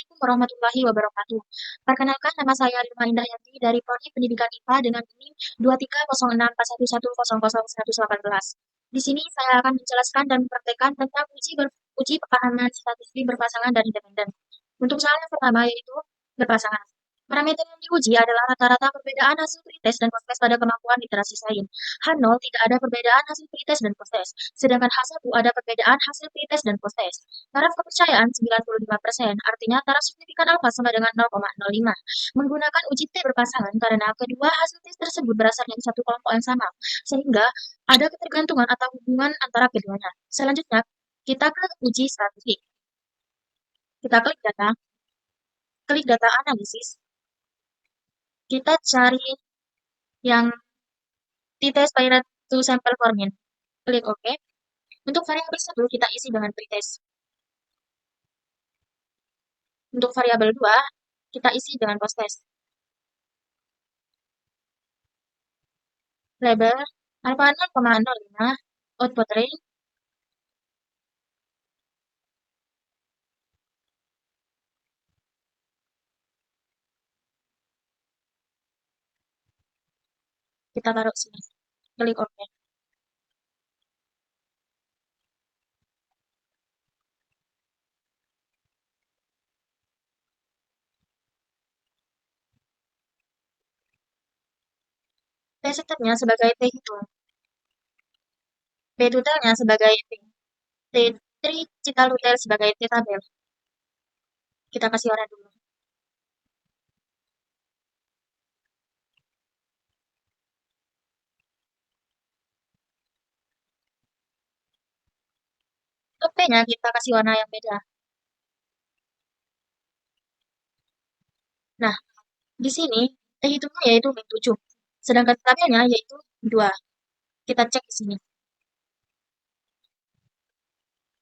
Assalamualaikum warahmatullahi wabarakatuh. Perkenalkan, nama saya Rima Indahyati dari Prodi Pendidikan IPA dengan NIM 230641110018. Di sini saya akan menjelaskan dan mempraktekkan tentang uji kepahaman statistik berpasangan dan independen. Untuk soal yang pertama yaitu berpasangan. Parameter yang diuji adalah rata-rata perbedaan hasil pretest dan post-test pada kemampuan literasi sains. H0 tidak ada perbedaan hasil pretest dan post-test, sedangkan H1 ada perbedaan hasil pretest dan post-test. Taraf kepercayaan 95%, artinya taraf signifikan alfa sama dengan 0,05. Menggunakan uji T berpasangan karena kedua hasil tes tersebut berasal dari satu kelompok yang sama, sehingga ada ketergantungan atau hubungan antara keduanya. Selanjutnya, kita ke uji statistik. Kita klik data analisis. Kita cari yang t-test Pirate to sample formin. Klik OK. Untuk variabel 1 kita isi dengan pretest. Untuk variabel 2 kita isi dengan post-test. Label alpha 0,05, output range, kita taruh sini. Klik OK. T setetnya sebagai T hitung. P totalnya sebagai T. T3 Citalutel sebagai T tabel. Kita kasih warna dulu. Untuk P-nya kita kasih warna yang beda. Nah, di sini T hitungnya yaitu min 7. Sedangkan tabelnya yaitu 2. Kita cek di sini.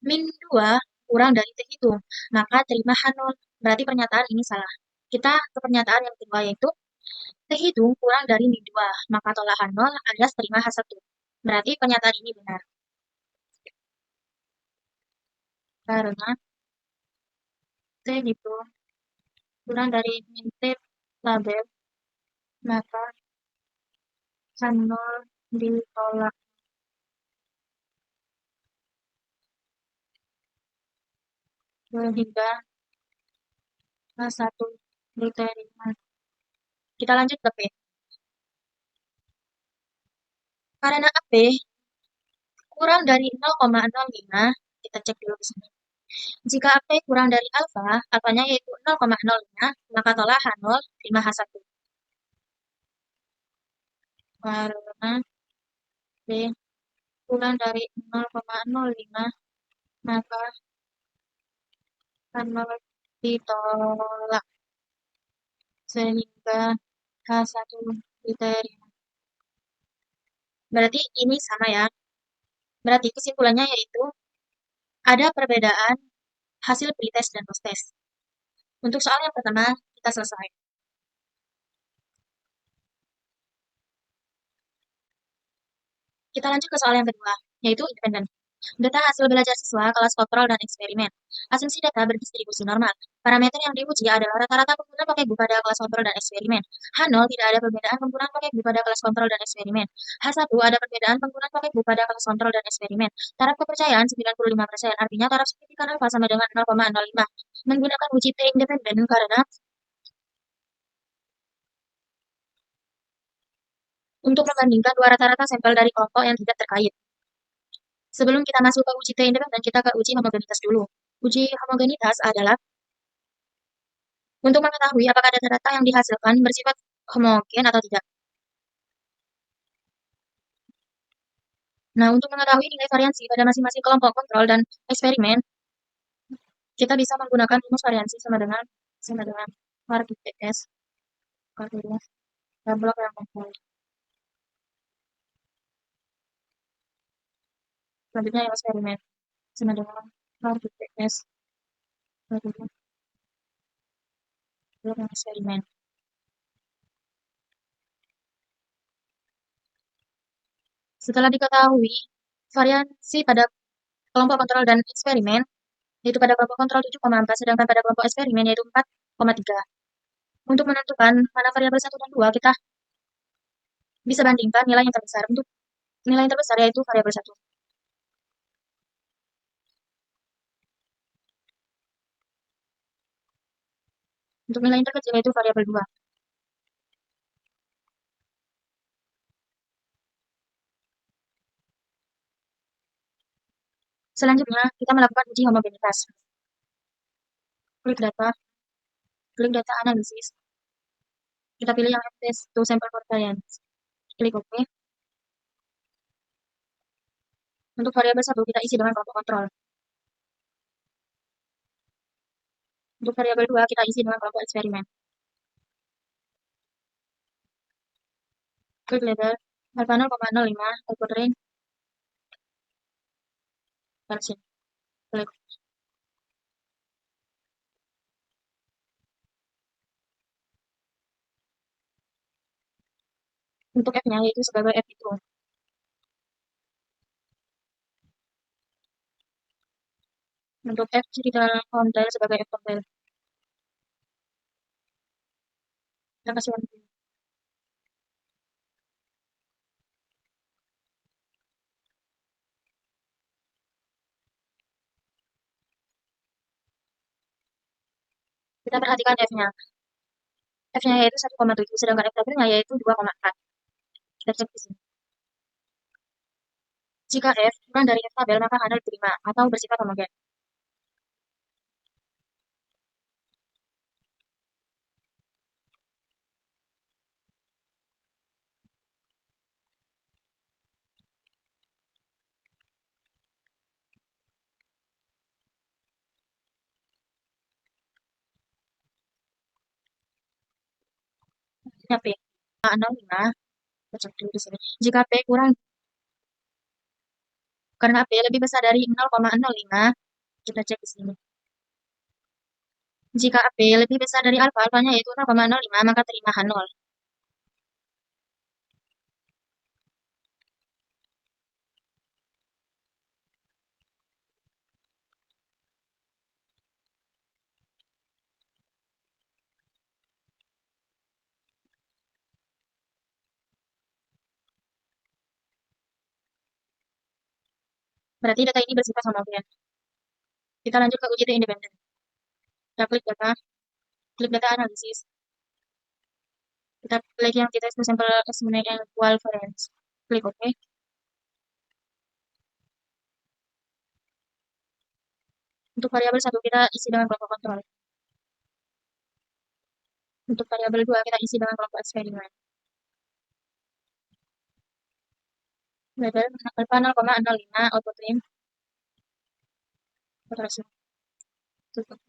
Min 2 kurang dari T hitung, maka terima H0. Berarti pernyataan ini salah. Kita ke pernyataan yang kedua yaitu T hitung kurang dari min 2, maka tolak H0 alias terima H1. Berarti pernyataan ini benar. Karena T hitung kurang dari min T tabel, maka H0 ditolak. Sehingga H1 diterima. Kita lanjut ke P. Karena AP kurang dari 0,05, kita cek dulu di sini. Jika AP kurang dari alfa, alfanya yaitu 0,05, maka tolak H0, terima H1. Karena P kurang dari 0,05, maka H0 ditolak. Sehingga H1 diterima. Berarti ini sama ya. Berarti kesimpulannya yaitu ada perbedaan hasil pretest dan post-test. Untuk soal yang pertama, kita selesai. Kita lanjut ke soal yang kedua, yaitu independen. Data hasil belajar siswa, kelas kontrol, dan eksperimen. Asumsi data berdistribusi normal. Parameter yang diuji adalah rata-rata penggunaan pakai Bu pada kelas kontrol dan eksperimen. H0 tidak ada perbedaan penggunaan pakai Bu pada kelas kontrol dan eksperimen. H1 ada perbedaan penggunaan pakai Bu pada kelas kontrol dan eksperimen. Taraf kepercayaan 95%, artinya taraf signifikan alfa sama dengan 0,05. Menggunakan uji T independen karena untuk membandingkan dua rata-rata sampel dari kelompok yang tidak terkait. Sebelum kita masuk ke uji T independen, kita ke uji homogenitas dulu. Uji homogenitas adalah untuk mengetahui apakah data-data yang dihasilkan bersifat homogen atau tidak. Nah, untuk mengetahui nilai variansi pada masing-masing kelompok kontrol dan eksperimen, kita bisa menggunakan rumus variansi sama dengan Mark IPS dan blok yang kontrol. Selanjutnya yang eksperimen sama dengan Mark IPS blok yang eksperimen. Setelah diketahui variansi pada kelompok kontrol dan eksperimen, yaitu pada kelompok kontrol 7,4, sedangkan pada kelompok eksperimen yaitu 4,3. Untuk menentukan mana variabel 1 dan 2, kita bisa bandingkan nilai yang terbesar. Untuk nilai yang terbesar yaitu variabel 1. Untuk nilai yang terkecil yaitu variabel 2. Selanjutnya, kita melakukan uji homogenitas. Klik data, klik data analisis. Kita pilih yang test to sample for variance. Klik OK. Untuk variabel 1, kita isi dengan kelompok kontrol. Untuk variabel 2, kita isi dengan kelompok eksperimen. Klik label, alpha 0,05, output range, version. Klik. Untuk F-nya yaitu sebagai F itu. Untuk F kita compile sebagai F compile. Kita kasih warna biru. Kita perhatikan F-nya. F-nya yaitu 1,7, sedangkan F tabelnya yaitu 2,4. Kita cek di sini. Jika F kurang dari F tabel, maka Anda diterima atau bersifat homogen. Jika P 0,05, kita cek dulu di sini. Jika P kurang, karena P lebih besar dari 0,05, kita cek di sini. Jika AP lebih besar dari alfa, alfanya yaitu 0,05, maka terima H0. Berarti data ini bersifat homogen. Kita lanjut ke uji independen. Kita klik data analisis. Kita klik yang kita itu sampel estimate and equal variance. Klik OK. Untuk variabel 1 kita isi dengan kelompok kontrol. Untuk variabel 2 kita isi dengan kelompok eksperimen. Label alpha 0,05, output range. Terus tutup.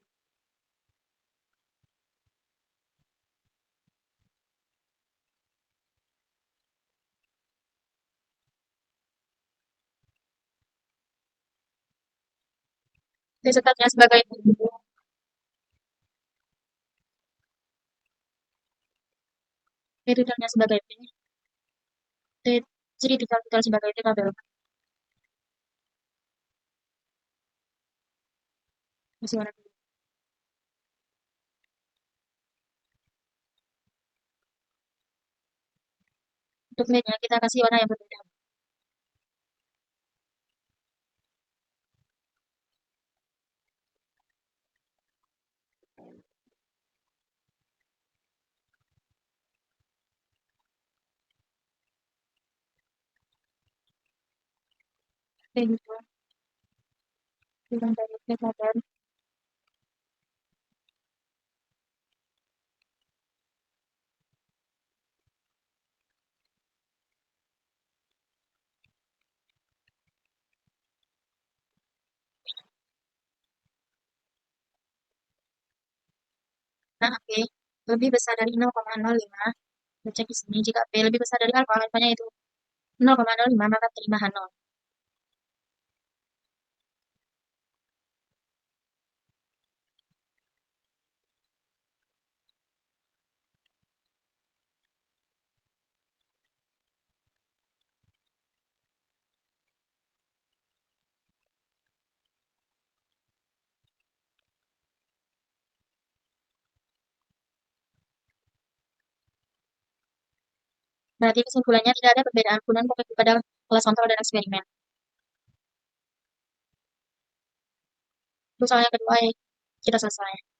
Resultatnya sebagai resultatnya sebagai P. Jadi detail sebagai T tabel. Masih warna biru. Untuk midnya kita kasih warna yang berbeda. Kayak gitu. Dengan dari T tabel. Nah, P lebih besar dari 0,05, kita cek di sini. Jika P lebih besar dari alfa, alfanya itu 0,05, maka terima H0. Berarti kesimpulannya tidak ada perbedaan penggunaan kognitif pada kelas kontrol dan eksperimen. Untuk soal yang kedua, kita selesai.